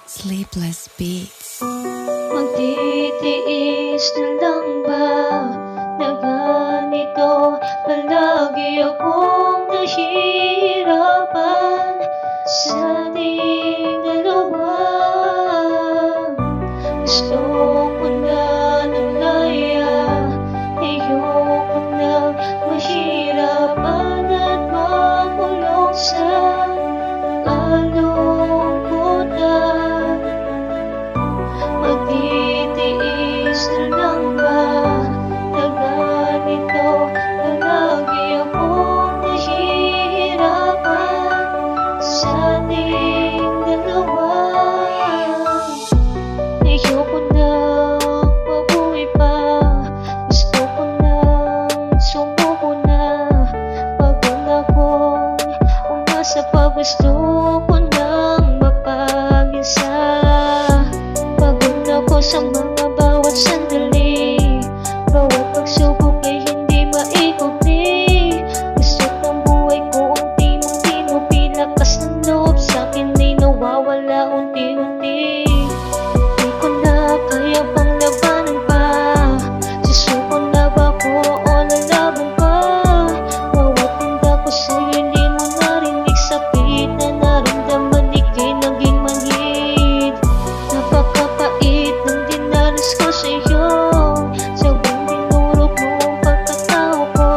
Sleepless Beats. Magtitiis na lang ba na ganito? Palagi akong nahihirapan sa ating dalawa. Gusto ko na ng laya, ayoko na mahirapan at makulong sa kalungkutan. Magtitiis na lang ba na ganito? Palagi akong nahihirapan sa ating dalawa. Ayoko na mabuhay pa, gusto ko na sumuko na. Pagod akong umasa pa, gusto ko nang mapag-isa. Pagod ako sa mga bawat sandali, bawat pagsubok ay hindi maikli. Gusto ng buhay ko unti-unti mo, pinakas ng loob sa'kin ay nawawala unti-unti. Di ko na kaya pang labanan pa, susuko na ba ko o lalaban pa? Bawat tanda ko sa'yo hindi mo narinig, sakit na naramdaman ika'y naging manhid. Napakapait ng dinanas ko sa'yo, sabang dinurog mo ang pagkatao ko.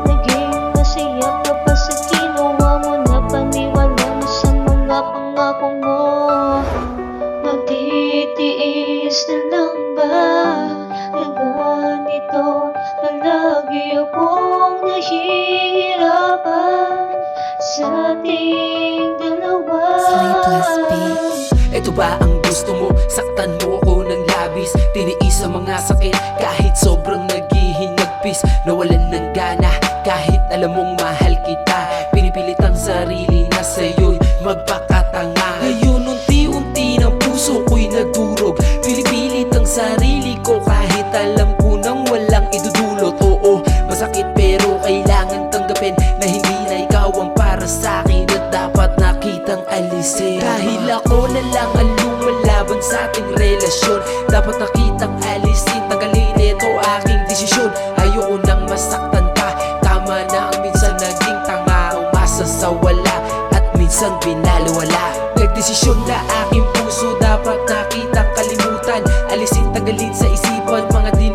Naging masaya ka pa sa ginawa mo, napaniwala mo sa mga pangako mo. Magtitiis na lang ba na ganito? Palagi akong nahihirapan sa ating dalawa. Sleepless Beats. Ito ba ang gusto mo? Saktan mo ako ng labis, tiniis ang mga sakit kahit sobrang naghihinagpis. Nawalan ng gana kahit alam mong mahal kita, pinipilit ang sarili na sa'yo'y magpakatanga. Ngayon unti-unti ng puso ko'y nagdurog, pinipilit ang sarili ko kahit alam ko nang walang idudulot. Oo, masakit pero kailangan tanggapin na hindi na ikaw ang para sa'kin at dapat nakitang alisin. Dahil ako na lang ang lumalaban sa ating relasyon, dapat nakitang alisin, tagalin ito aking desisyon. Ayoko nang masaktan pa, tama na ang minsan naging tanga, umasa sa wala at minsan binaliwala. Nagdesisyon na aking puso, dapat nakitang kalimutan, alisin, tagalin sa isipan mga di